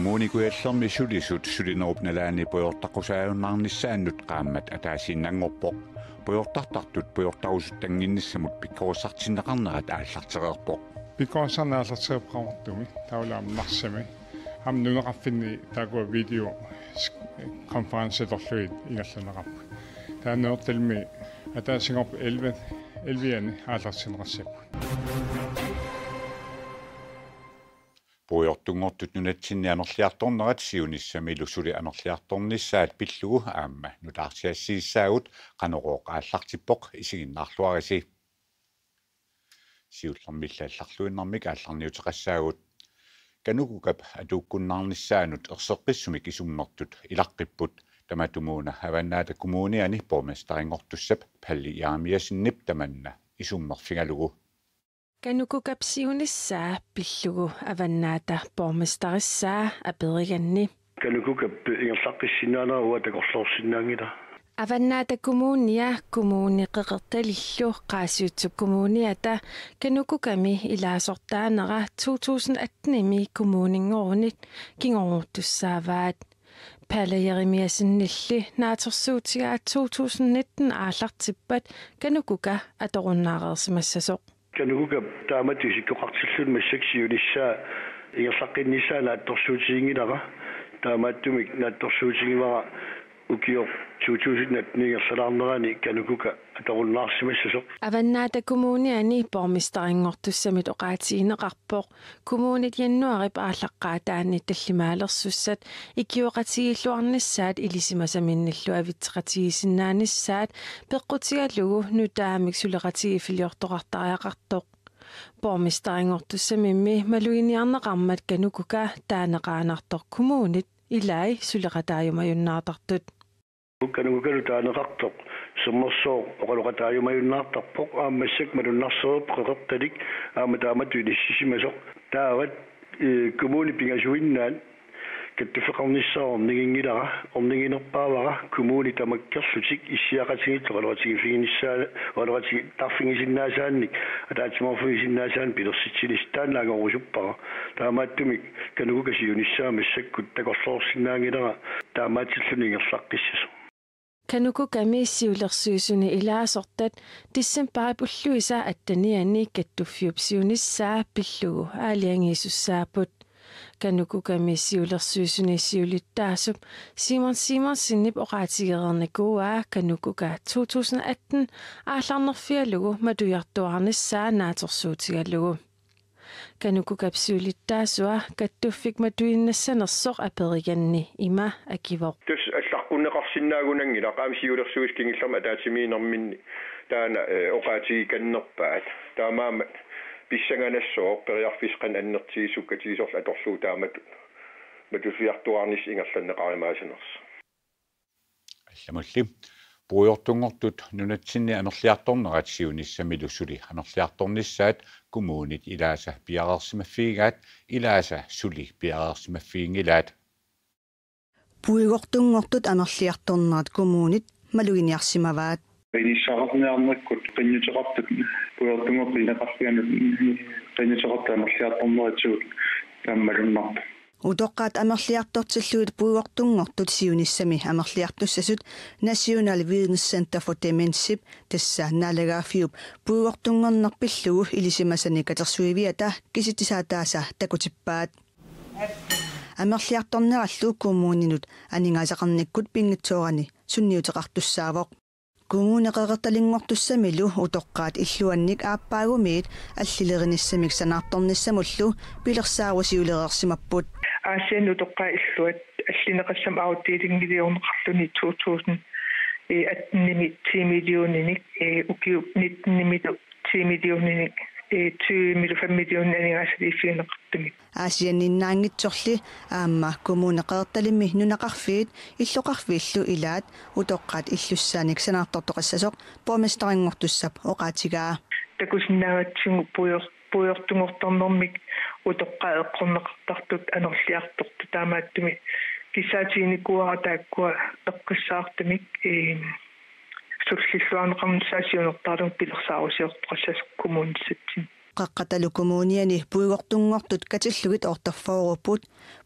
Kommunikuallermi sulisut sulinerupnalaani pojortaqusaajunnarnissaannut qaammat ataasinnangorpoq pojortartartut pojortarusut tanginnissamut pikkorsartinneqarnerat aallartereerpoq pikkorsarnaallartereerqartumi taulaamnarsami amnuneqarfinni taakua video konferencetorluit ingallanaqarpu taaneertalmi ataasingorpu 11 aallarsineqassappu Pojortungortut nunatsinni anerliartornerat siunissami lusuli anerliartornissaat pillugu aamma nutaarsiassiissaagut qanorooq aallartippoq isiginnaarluarisi siullermillaallarluinnarmik aallarniuteqassaagut kanukukap atuukkunnaarnissaanut erseqqissumik isummertut ilaqqipпут tamatumuuna avannaata kommuniani pormestaringortussap palli yaamiasinnip tamanna isummerfingalugu Kanukukapsiunissaa pillugu avannaata pormestarissaa aperiganni. Kanukukap ingerlaqqissinaanera uatakorlorsinnaangila. Avannaata kommunia kommuniqeqertalillu qaasiutsu kommuniata kanukukami ilaasortaanera 2018 kommuningorunit kingoruttussaavaat. Palajerimiasinnilli naatersuutigaa 2019 aallartippat kanukuka atorunnaareersimassasoq. Kanukukap taamatusikkoqartillun massaksiunissaa ingerlaqqinnissaa naattorsuutigiнгилара таамааттумик наатторсуутигивара укиор 2019 канукука аторуннаарсимассасоқ аваннаата коммуниани пормистарингортуссамит оqaatiинеқарпоқ коммунит яннуарип ааллаққаатаани таллимаалерсуссат икиоқатигиллуарниссаат илисимасаминналлу авитсеқатигисиннааниссаат пеққутигалугу нутаамик сулеқатигиффилиортоқартариақартоқ пормистарингортуссамимми малуиниарнеқармат канукука таанеқаанартоқ коммунит илай сулеқатаажумаюннаартартут канукукалу таанеқартоқ суммерсоо оқалоқатаажумаюннаартарпоқ аамассак малуннарсеруп қеқерталик аама таамату илиссисимасоқ таават коммуни пингасуиннаат каттуфеқарниссаарнигингилара орнигинерпаавара коммуни тамаккерлутик иссиақатигиттоқалоқатигифигиниссаа олоқатиг тарфингисиннаасаанник атаатиморфугисиннаасаан пилерситсилистааннаагорусуппара таамааттумик канукукасиунissaамассаккут такорлоорсиннаангилара таамаатиллунингерлаққиссасо канукуками сиулерсуисуни илаасортат тиссампарипуллуиса аттаниани каттуффиупсиунissaa пиллугу аалиангиисуссаапут канукуками сиулерсуисуни сиулиттаасуп симерсиннип оqaatigeernernakua канукука 2018 аалларнерфиалугу матуйартуарниссаа наатерсуутигалугу канукукапсиулиттаасуа каттуффик матуиннассанерсоқ апериганни има акивоқ тус алларқуннеқарсинаагунангила qaami сиулерсуис кингиллерма таатимиинерминни таана оqaatigi каннерпаат таамаама писсанганассоо периарфисқан аннертигисуккатигисорла аторлуу таамату матуфиартуарнис ингерланнеқаримаасинерс алламулли пуйортунгортут нунатсинни анерлиарторнерат сиунissami луссули анерлиарторнissaат коммунит илааса пиарерсимаффигаат илааса сули пиарерсимаффиингилаат пуйгортунгортут анерлиарторнерат коммунит малугиниарсимаваат инissaqarniarnerkut qinnuteqartut puertungortu inaqarfianut qinnuteqartaamерлиарторнеритсуут тааммалуннарпу утоққаат амерлиартортиллуит пуйгортунгортут сиунissami амерлиартуссасут National Wellness Center for Dementia тасса налагафиуп пуйгортунгорнерпиллугу илисимасани катерсуивиата киситисаатааса такутиппаат амерлиарторнераллуу коммунинут анингасақарниккут пингитсоорани сунниутеқартуссаавоқ коммунеқеқерталингортуссамилу утоққаат иллуанник ааппаагумиит аллилерниссамик санаарторниссамуллу пилерсаарусиулерерсимаппут аасиан утоққаа иллуат аллинеқассам аутиилингилиорнеқарлуни 2000 атними 10 миллиониник укиуп 19 миллиониник 20 миллионинигаасалиффиинеқартуми аасианниннаангитсорли аама коммунеқеқерталимми нунақарфиит иллоқарфииллу илаат утоққаат иллуссааник санаартортоқассасоқ поместарингортуссап оqaatigaa такусиннаагатсигу пуйортунгорторнэрмик утоққаа эққорнеқартартут анерлиарторту таамааттуми кисаатигникуара тааккуа пеққиссаартумик суллиллуарнеқарнссаасиунертаалуг пилерсаарусиортоқассас коммунисатсин qaqqatalu kommuniani puigortunngortut katillugit ortorfooruput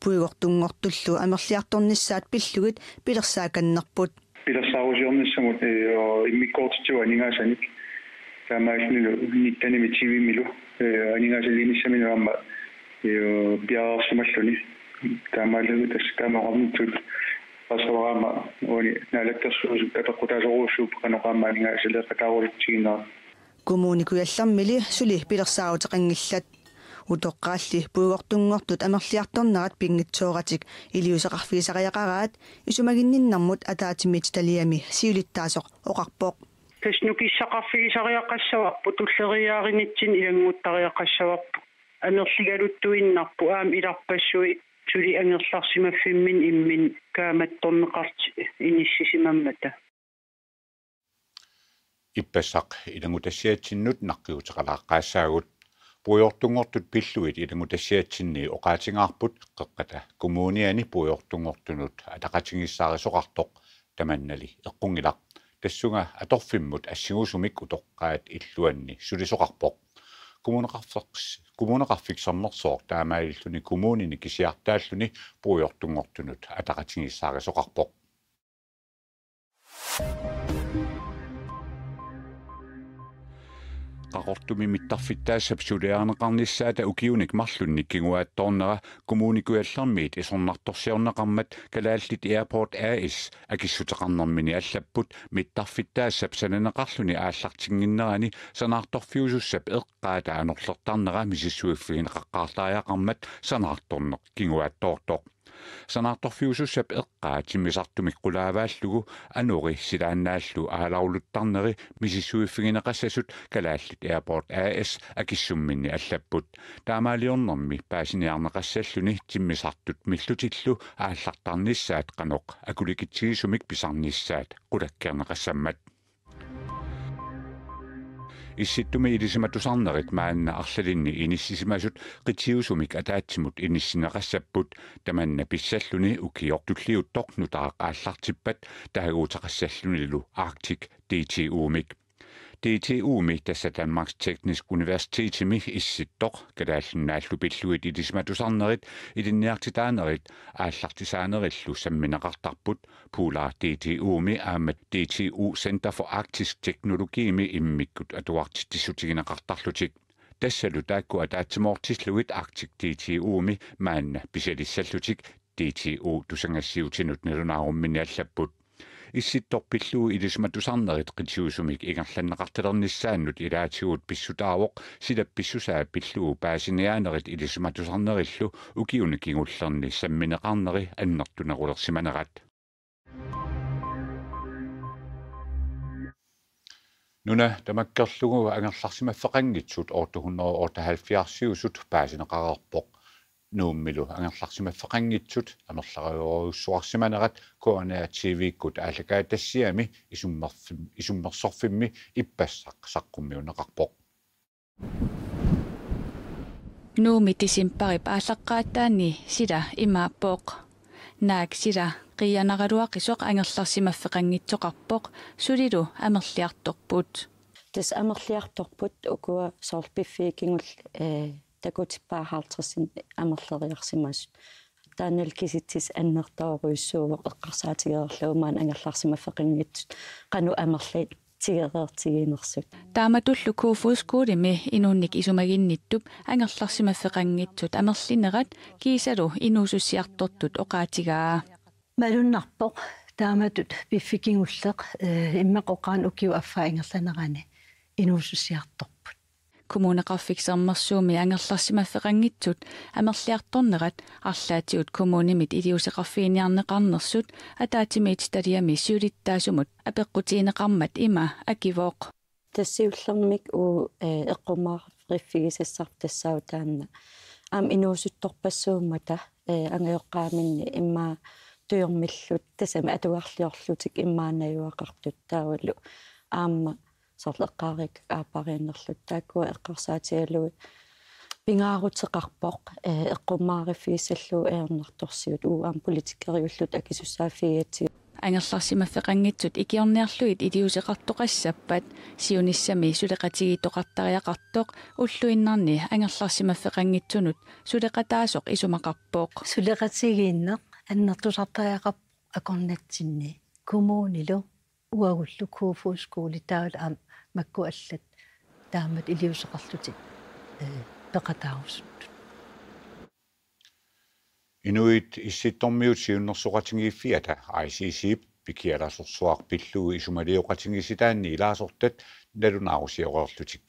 puigortunngortullu amerliartornissaat pillugit pilersaakannerput pilersaarusiornissamut immikkoortitsuga aningasanik taamaalnilu nittanimi tivimilu aningasallinissaminu amma piaarsimalluni taamaalugu taskaamaqarnitut qasawaraama uani naalakkersuusuk apeqqutaasoruussuup qanoqaama aningaasaleeqataarulitsiginaa kommunikuyallarmili suli pilersaaruteqangillat utoqqaalli puigortunngortut amerliartornerat pingitsooratik iliuseqarfiisaqayaqaraat isumaginninnarmut ataatimit taliami siulittaasoq oqarpoq таснукиссақарфигисариаққассаварпу туллериааринитсин илангуттариаққассаварпу амерлигалуттуиннарпу аам иларпассуи сули ангерларсимаффиммин иммин кааматторнеқарти иниссисимаммата иппассақ илангутассиатсиннут наққиутеқалааққаассаагут puiortungortut pilluit ilangutassiatsinni oqaatigaarput qeqqata kommuniani puiortungortunut ataqatingissaarissoqartoq tamannali eqqungilaq tassunga atorfimmut assiguusumik utoqqaat illuanni sulisoqarpoq kommuneqarfiksernersoor taamaillluni kommunini kisiartaalluni puiortungortunut ataqatingissaarissoqarpoq qaqortumi mittarfittaassap suliaarneqarnissaata ukiunik marlunnik kiguaattornera kommunikuallarmiit isornartorsiorneqarmat kalaallit airport AS akissuteqarnermini allapput mittarfittaassap sananeqarluni aallartinginnerani sanaartorfiusussap eqqaata anorlertarnera misissuiffigineqaqqaartaajaqarmat sanaartorneq kiguaattoortoq sanaartorfiusussap eqqaa timmisartumik qulaavaallugu anuri silaannaallu aalauluttarneri misissuiffigineqassasut kalaallit airport AS akissumminni allapput taamaaliornermi paasiniarneqassalluni timmisartut millutillu aallartarnissaat qanoq akulikitsigisumik pisarnissaat qulakkerneqassammat issittumi ilisimatusarnerit maanna arsalinni inissisimasut qitiusumik ataatsimut inissineqassapput tamanna pissalluni ukiortulliuttornutaaq aallartippat tahaguutaqassallunilu Arctic DTU-mik DTU-mi tässä Danmarks Teknisk Universitetimi issittoq kalaallinnaallu pilluit ilisimatusarnerit ilinniartitaanerit aallartisaanerillu sammineqartarput Polar DTU-mi aamat DTU Center for Arctic Technology-mi immikkut atuartissutigineqartarlutik tassalu taakku ataatsimortisluit Arctic DTU-mi maanna pisalissallutik DTU tusangassiutinut nalunaarummini allapput issittorpilluu ilisimatusarnerit qitiusumik ingerlanneqartalernissaannut ilaatigut pissutaavoq silappissusaa pilluu paasiniaanerit ilisimatusarnerillu ukiunikingullerni sammineqarneri annertunerulersimanerat nuna tamakkerlugu angerlarsimaffeqanngitsut 878 paasineqarerpoq nuummilu angerlarsimaffeqanngitsut amerlariuruussuarsimanerat KNR TV-kkut aallakaatassiami isummersorfimmi ippassaq saqqummiuneqarpoq nuumi tisimpari paallaqqaattaani sila imaappoq naak sila qiyanaraluaqisuq angerlarsimaffeqanngitsoqarpoq sulilu amerliartorput tas amerliartorput ukua soorpiffiikingul takutipaahartrissin amerleriarsimasut taanal kisitsis annertooruissuuvoq eqqarsaatigeerluumaan angerlarsimaffeqanngitsut qanu amerli tigereertigiinersut taamatullu kuufuuskuulimi inuunnik isumaginnittup angerlarsimaffeqanngitsut amerlinerat kiisalu inuusussiartortut oqaatigaa malunnarpoq taamatut piffikingulleq immeqoqaan ukiu affaa ingerlanerani inuusussiartorput kommuneqarfiksermersuumi angerlarsimaffeqanngitsut amerliartornerat arlaatigut kommunimit iliuseqarfiiniarneqarnersut ataatimiit taliami siulittaasumut apeqqutiineqarmat ima akivooq tassiullermik eqqumaaqqiffigisassart tassautaanna aam inuusuttorpassuummata angayoqqaaminni immaa tuyormillut tasama atuarliorlutik immaanajuaqartut taawallu aamma sorleqqaarik aapariannerlut taakkua eqqarsaatigalluit pingaaruteqarpoq eqqummaariffiisalluu eernartorsiut aam politikeriullut akisussaafiigatsi ангерларсимаффеқангитсут икиорниарлуит илиусеқартоқассаппат сиунissami сулеқатигитоқартариақартоқ уллуиннарни ангерларсимаффеқангитсунут сулеқатаасоқ исумақарпооқ сулеқатигииннеқ аннертусартариақар акорнатсинни коммунилу уагуллу куфускуули таал аам макку аллат таамат илиусеқарлутик пеқатаарусут Inuit issittormiut siunnersuqatingiiffiata ICC pikialasorsuarpilluu isumaliuqatingisitaanni ilaasortat nalunaarusiorerlutik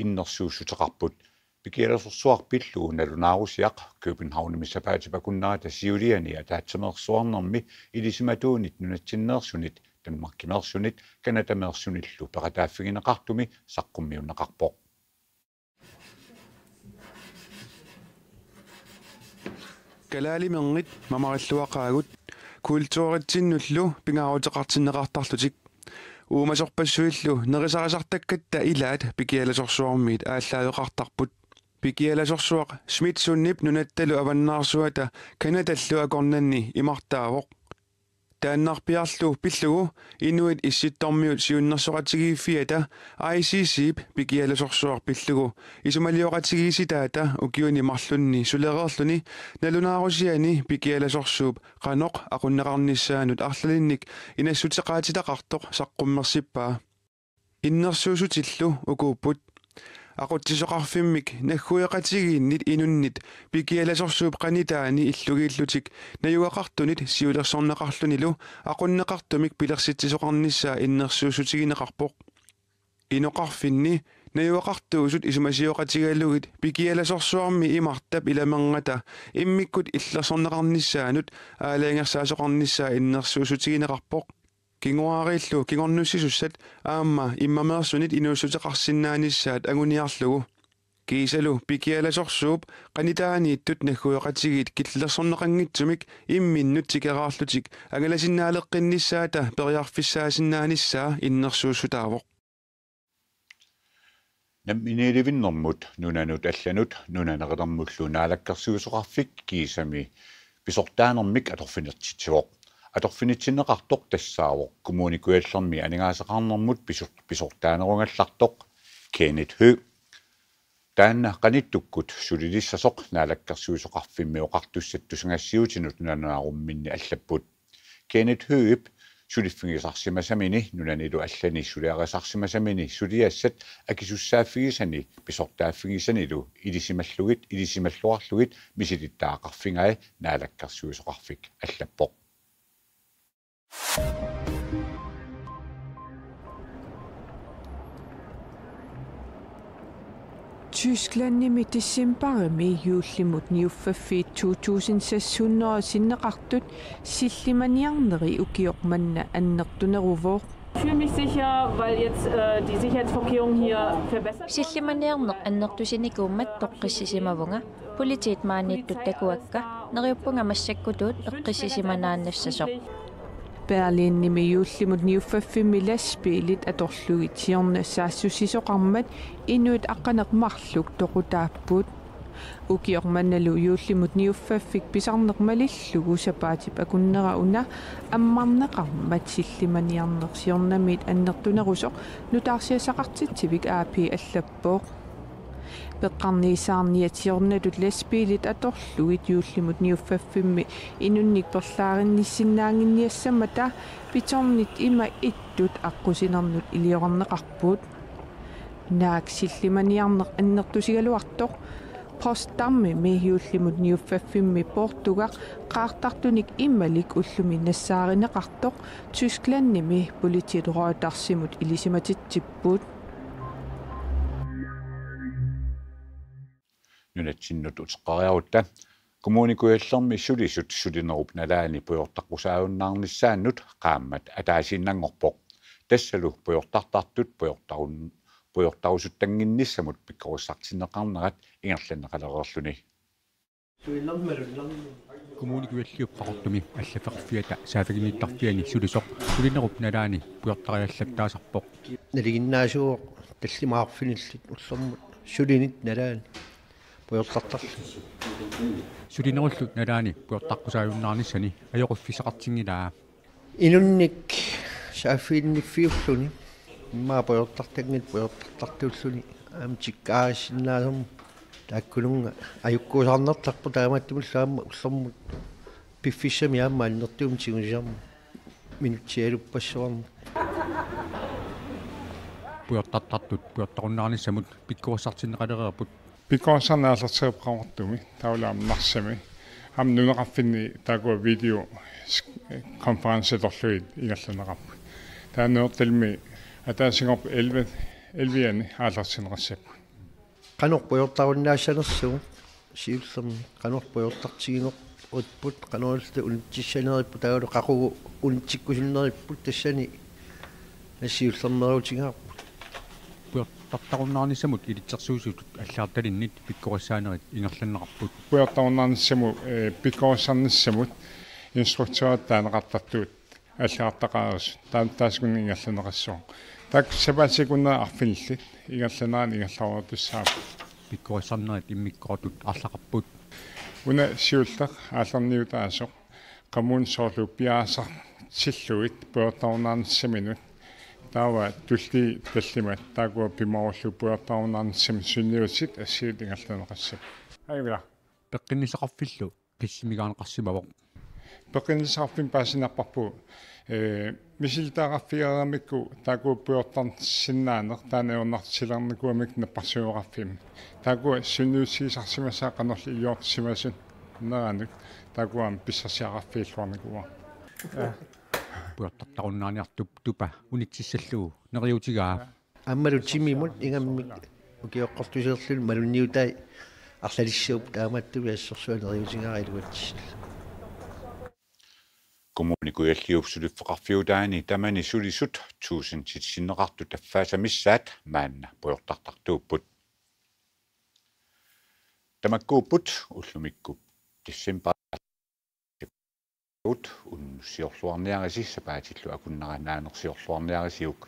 innersuussuteqarput pikialasorsuarpilluu nalunaarusiaq København-missapaatipakunnaata siuliani ataatsameersuarnermi ilisimatuunit nunatsinneersunit Danmarkimeersunit Kanadameersunillu peqataaffigineqartumi saqqummiunneqarpoq Kalali mengit mamaralluaqaagut kultuuritsinullu pingaarutеқартиннеқартарлутик уумасорпассуиллу нерисарисартаккатта илаат пикиаласорсуармиит ааллаавеқартарпут пикиаласорсуақ смитсуннип нунатталу аваннаарсуата канадаллу акорнанни имартаавоқ тааннарпиарлу пиллугу инуит исситтормиут сиуннерсоқатигииффиата ICC пикиаласорсуар пиллугу исумалиоқатигииситаата укиуни марлунни сулереерлуни налунаарусиани пикиаласорсууп қаноқ ақуннеқарниссаанут арлалинник инассутеқаатилақартоқ саққуммерсиппаа иннерсуусутиллу укууппут aquttisoqarfimmik nagguiqatigииннит инуннит пикиаласорсууп qanitaani иллугииллутик наюақартунит сиулерсорнеқарлунилу aqunneqartumik пилерситсисоқарниссаа иннерсуусутигинеқарпоқ иноқарфинни наюақартуусут исумасиоқатигаллугит пикиаласорсуарми имартап иламенгата иммиккут иллерсорнеқарниссаанут аалаангерсаасоқарниссаа иннерсуусутигинеқарпоқ кингуариллу кингорнуссисуссат аама иммамеерсунит инуussутеқарсиннаанissaат агуниарлугу кисалу пикиаласорсууп qanitaaнииттут наггуеқатигит киллерсорнеқангитсумик имминнут тикераарлутик агаласиннаалеққиннissaата периарфиссаасиннааниссаа иннерсууссутаавоқ намминеливиннэрмут нунанут алланут нунанеқилэрмуллу наалаккерсуусоқарфик кисами писортаанермик аторфинертитсуоқ аторфинитсинеқартоқ тассаавоқ коммуникуаллерми анигаасеқарнэрмут писортаанерунгаллартоқ Kenneth Hø таанна qanittуkkут сулилиссасоқ наалаккерсуусоқарфимми оқартуссаттусангассиутинут нунанаарумминни аллаппут Kenneth Hø сулиффигисарсимасамини нунанилу аллани сулиарисарсимасамини сулиассат акисуссааффигисани писортааффигисанилу илисималлуарлугит мисилиттаақарфингай наалаккерсуусоқарфик аллаппоқ Tysklandnimi tissimparimi juullimut niuffaffiit 2600 sinneqartut sillimaniarneri ukiormanna annertuneruvooq Ich fühle mich sicher, weil jetzt die Sicherheitsvorkehrungen hier verbessert werden. Sillimaniarneq annertusinikuummat toqqissimavunga politit maanittut takuakka neriuppunga massakkutut eqqissimanaannassasoq Berlinnimi juullimut niuffaffiimi laspiilit atorlugit siornassaassusisoqarmat inuit aqqaneqmarluk toqutaappuut ukiormannalu juullimut niuffaffik pisarneqmalillugu sapaatip akunnera una ammarneqarmat sillimaniarneq siornamiit annertunerusoq nutaarsiasaqartitsivik aapi allappoq peqqarniisaarniatiornatut laspiilit atorlugit juullimut niuffaffiimmi inunnik perlaarinnissinnaanginniassamata pitornit ima ittut aqusinernet iliorarneqarpuut naak sillimaniarneq annertusigaluartoq postammi juullimut niuffaffiimmi Portugaq qaartartunik immalik ullumi nassaaриneqartoq Tysklandnimi politiruatarsimut ilisimatitsippuut нунатсиннут утеққариарутта коммуникуаллерми сулисут сулинеруп налаани пуйортаққусаауnnаарнissaannут qaammat атаасиннангорпоқ тассалу пуйортартартут пуйортарусуттангиннissamут пиккоруссартиннеқарнерат ингерланнеқалерерлуни коммуникуаллиуппақортуми аллафеқарфиата саафигиниттарфиани сулисоқ сулинеруп налаани пуйортариаллаттаасарпоқ налигиннаасуоқ таллимаарфиниллит уллермут сулинит налаани сулинеруллут налаани пуйортаққусааюннаарниссани аёқуффисақартингилаа Inunnik saafiinniffiulluni imma poyortartangit poyortartartuulluni tikkaarissinaasum taakkununga ajukkuusarnertarpu taamattumulsaamma ullermut piffissami aamma annertuum tigusiarmu minutsialuppassуарна puyortartartut puyortarunnaarnissamut pikkuassartinneqalererput pikkuassarnaasarteeqaqortumi taulaam narsami am nuneqarfinni taakua video konferencetorluit ingalluneqarpu taaneertalmi атаасигорп 11 ааларсинеқассаппу канорпуйортаруннаассанерсугу сиуллерни канорпуйортартигинеқ утпут канорилту унтиссанериппу таагулу қақугу унтиккусиннериппут тассани нассиуллернеруутингаарпу puyortartarunnaarnissamut ilitsersuusutut аллаарталиннит pikkurissaanеrit ингерланнеқарпут puyortarunnaarnissamu pikkurissaarnissamut инструктураат таанеқартартуут аллаартақаарус таасгун ингерланеқассуа так сабасикунна арфинилли ингерланаан ингерларуутуссаа pikkurissaarnerit иммиккорутут арлақарпут уна сиуллеқ ааллерниутаасоқ коммунсоорлу пиаасар силлуит puyortarunnaarnissamинут таава тулли таллимат таакуа пимаорлу puyortarunnaarnissam сунниусит ассиут ингерланеқассап айвила пеққиннисақарфиллу киссимигаанеқарсимавоқ пеққиннисақарфин паасинарпарпу мисилтаараффиарамикку таакуу puyortarnissinaanеқ таанеорнартиларникуамик наппарсуоқарфим таакуа сунниуссигисарсимасаа канорли иортсимасун неранук таакуам писсарсиараффииллуарникуа puyortartarunnaaniartup tupa unitsissalluu neriutigaa аммалутимимут ингаммик укиоққортусеерлун малунниутай арлалиссууп тааматтуги ассерсуанериутингааилуатсил kommunikualliupsulifeqarfiutaani tamani sulisut tuusin sitsinneqartu taffaasamissaat maanna puyortartartuupput tamakkuupput ullumikku tissimpa ut unnussiorluarniarisi sapaatillu akunnara naanersiorluarniarisiuk